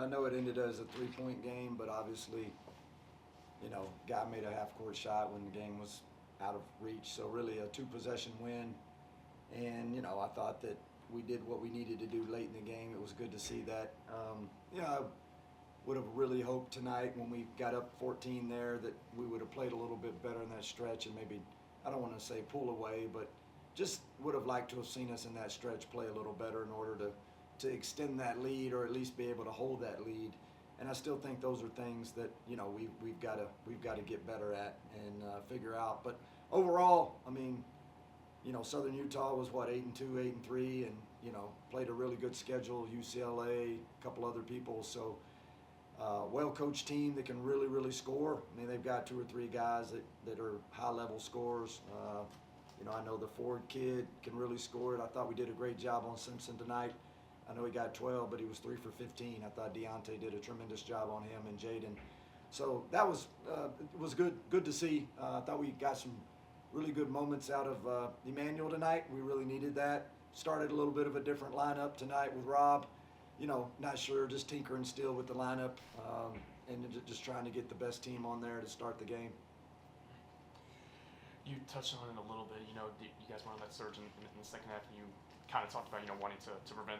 know it ended as a 3-point game, but obviously, guy made a half-court shot when the game was out of reach. So really a 2-possession win. And, I thought that we did what we needed to do late in the game. It was good to see that. I would have really hoped tonight when we got up 14 there that we would have played a little bit better in that stretch and maybe, I don't want to say pull away, but just would have liked to have seen us in that stretch play a little better in order to extend that lead or at least be able to hold that lead. And I still think those are things that, we've got to get better at and figure out. But overall, Southern Utah was 8-2, 8-3, and played a really good schedule. UCLA, a couple other people. So well-coached team that can really, really score. They've got 2 or 3 guys that are high-level scorers. I know the Ford kid can really score it. I thought we did a great job on Simpson tonight. I know he got 12, but he was 3 for 15. I thought Deontay did a tremendous job on him and Jaden. So that was it was good to see. I thought we got some really good moments out of Emmanuel tonight. We really needed that. Started a little bit of a different lineup tonight with Rob. Not sure, just tinkering still with the lineup and just trying to get the best team on there to start the game. You touched on it a little bit. You guys went on that surge in the second half, and you kind of talked about wanting to prevent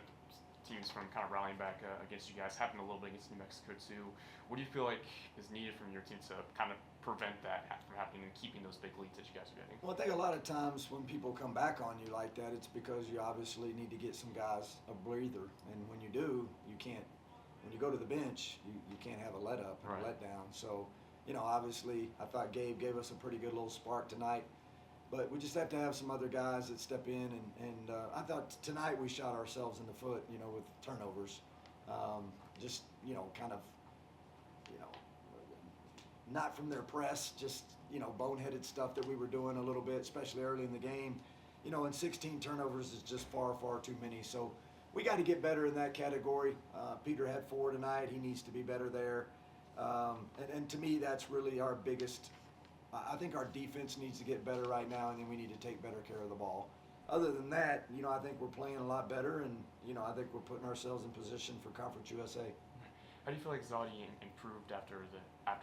teams from kind of rallying back against you guys. Happened a little bit against New Mexico too. What do you feel like is needed from your team to kind of prevent that from happening and keeping those big leads that you guys are getting? Well, I think a lot of times when people come back on you like that, it's because you obviously need to get some guys a breather, and when you do, you can't. When you go to the bench, you can't have a let up and a letdown. So, obviously, I thought Gabe gave us a pretty good little spark tonight. But we just have to have some other guys that step in, and I thought tonight we shot ourselves in the foot, with turnovers. Just, kind of, not from their press, just, boneheaded stuff that we were doing a little bit, especially early in the game. And 16 turnovers is just far, far too many. So we got to get better in that category. Peter had 4 tonight. He needs to be better there. And to me, that's really our biggest. I think our defense needs to get better right now, and then we need to take better care of the ball. Other than that, I think we're playing a lot better, and, I think we're putting ourselves in position for Conference USA. How do you feel like Zadi improved after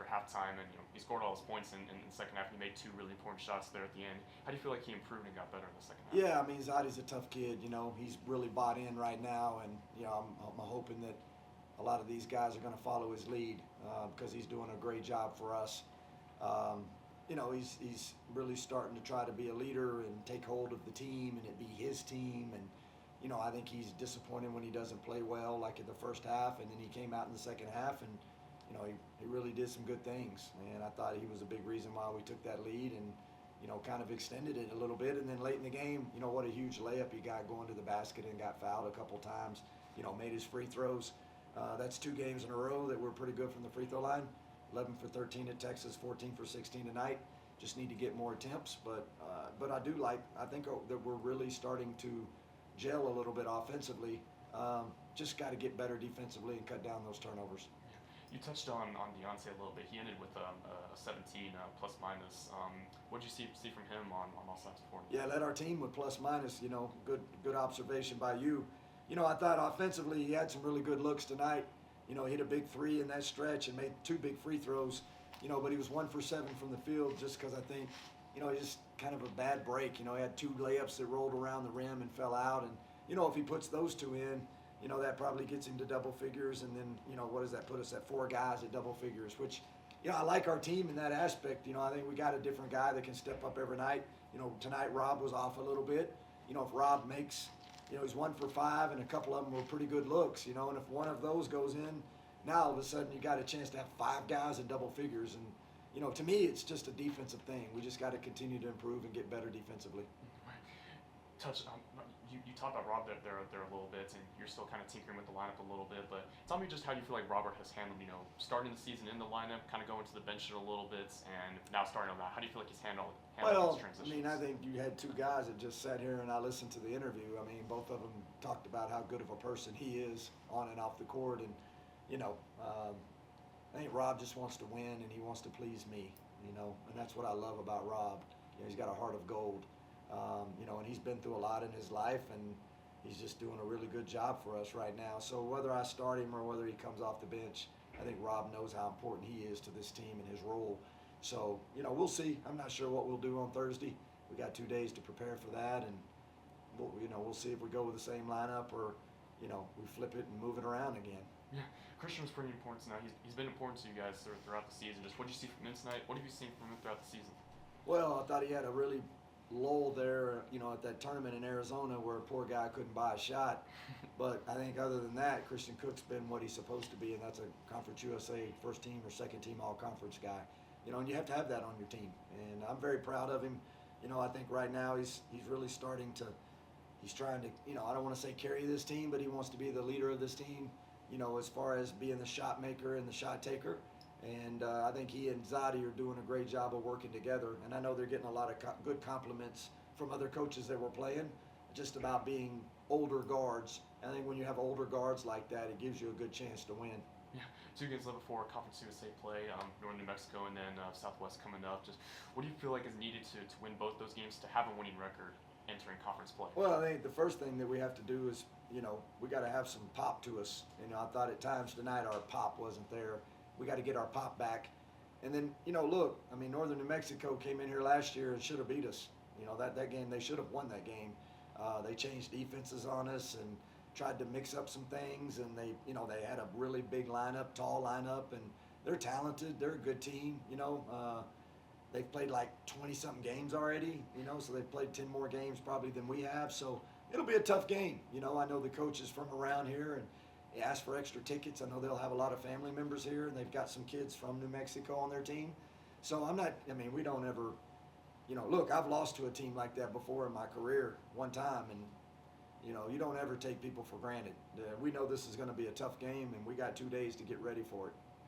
halftime, and he scored all his points in the second half? He made 2 really important shots there at the end. How do you feel like he improved and got better in the second half? Yeah, Zadi's a tough kid. He's really bought in right now, and I'm hoping that a lot of these guys are going to follow his lead because he's doing a great job for us. He's really starting to try to be a leader and take hold of the team and it be his team. And, I think he's disappointed when he doesn't play well, like in the first half. And then he came out in the second half and, he really did some good things. And I thought he was a big reason why we took that lead and, kind of extended it a little bit. And then late in the game, what a huge layup he got going to the basket and got fouled a couple times, made his free throws. That's 2 games in a row that were pretty good from the free throw line. 11 for 13 at Texas, 14 for 16 tonight. Just need to get more attempts, but I think that we're really starting to gel a little bit offensively. Just got to get better defensively and cut down those turnovers. You touched on Deontay a little bit. He ended with a 17 plus minus. What did you see from him on all sides of the court? Yeah, led our team with plus minus. Good observation by you. I thought offensively he had some really good looks tonight. Hit a big 3 in that stretch and made 2 big free throws. But he was 1 for 7 from the field just because I think, just kind of a bad break. He had 2 layups that rolled around the rim and fell out. And, if he puts those 2 in, that probably gets him to double figures. And then, what does that put us at? 4 guys at double figures, which, I like our team in that aspect. I think we got a different guy that can step up every night. Tonight Rob was off a little bit. If Rob makes, he's 1 for 5 and a couple of them were pretty good looks, and if one of those goes in, now all of a sudden you got a chance to have 5 guys in double figures. And, to me, it's just a defensive thing. We just got to continue to improve and get better defensively. You talked about Rob there a little bit, and you're still kind of tinkering with the lineup a little bit, but tell me just how you feel like Robert has handled, starting the season in the lineup, kind of going to the bench a little bit, and now starting on that. How do you feel like he's handled these transitions? I think you had 2 guys that just sat here and I listened to the interview. Both of them talked about how good of a person he is on and off the court, and I think Rob just wants to win and he wants to please me, and that's what I love about Rob. He's got a heart of gold, and he's been through a lot in his life, and he's just doing a really good job for us right now. So whether I start him or whether he comes off the bench, I think Rob knows how important he is to this team and his role. So, we'll see. I'm not sure what we'll do on Thursday. We got 2 days to prepare for that, and we'll see if we go with the same lineup or, we flip it and move it around again. Yeah, Christian was pretty important tonight. He's been important to you guys throughout the season. Just what did you see from him tonight? What have you seen from him throughout the season? Well, I thought he had a really lull there, at that tournament in Arizona where a poor guy couldn't buy a shot. But I think other than that, Christian Cook's been what he's supposed to be, and that's a Conference USA first team or second team all-conference guy. And you have to have that on your team. And I'm very proud of him. I think right now he's really starting to, he's trying to, I don't want to say carry this team, but he wants to be the leader of this team, as far as being the shot maker and the shot taker. And I think he and Zadi are doing a great job of working together. And I know they're getting a lot of good compliments from other coaches that were playing, just about being older guards. And I think when you have older guards like that, it gives you a good chance to win. Yeah, 2 games left before Conference USA play, Northern New Mexico and then Southwest coming up. Just what do you feel like is needed to win both those games to have a winning record entering conference play? Well, I think the first thing that we have to do is, we got to have some pop to us. I thought at times tonight our pop wasn't there. We got to get our pop back. And then, look, Northern New Mexico came in here last year and should have beat us. That game, they should have won that game. They changed defenses on us and tried to mix up some things, and they had a really big lineup, tall lineup, and they're talented. They're a good team. They've played like 20-something games already. So they've played 10 more games probably than we have. So it'll be a tough game. I know the coach is from around here, and he asked for extra tickets. I know they'll have a lot of family members here, and they've got some kids from New Mexico on their team. So we don't ever, look, I've lost to a team like that before in my career one time, and you don't ever take people for granted. We know this is going to be a tough game, and we got 2 days to get ready for it.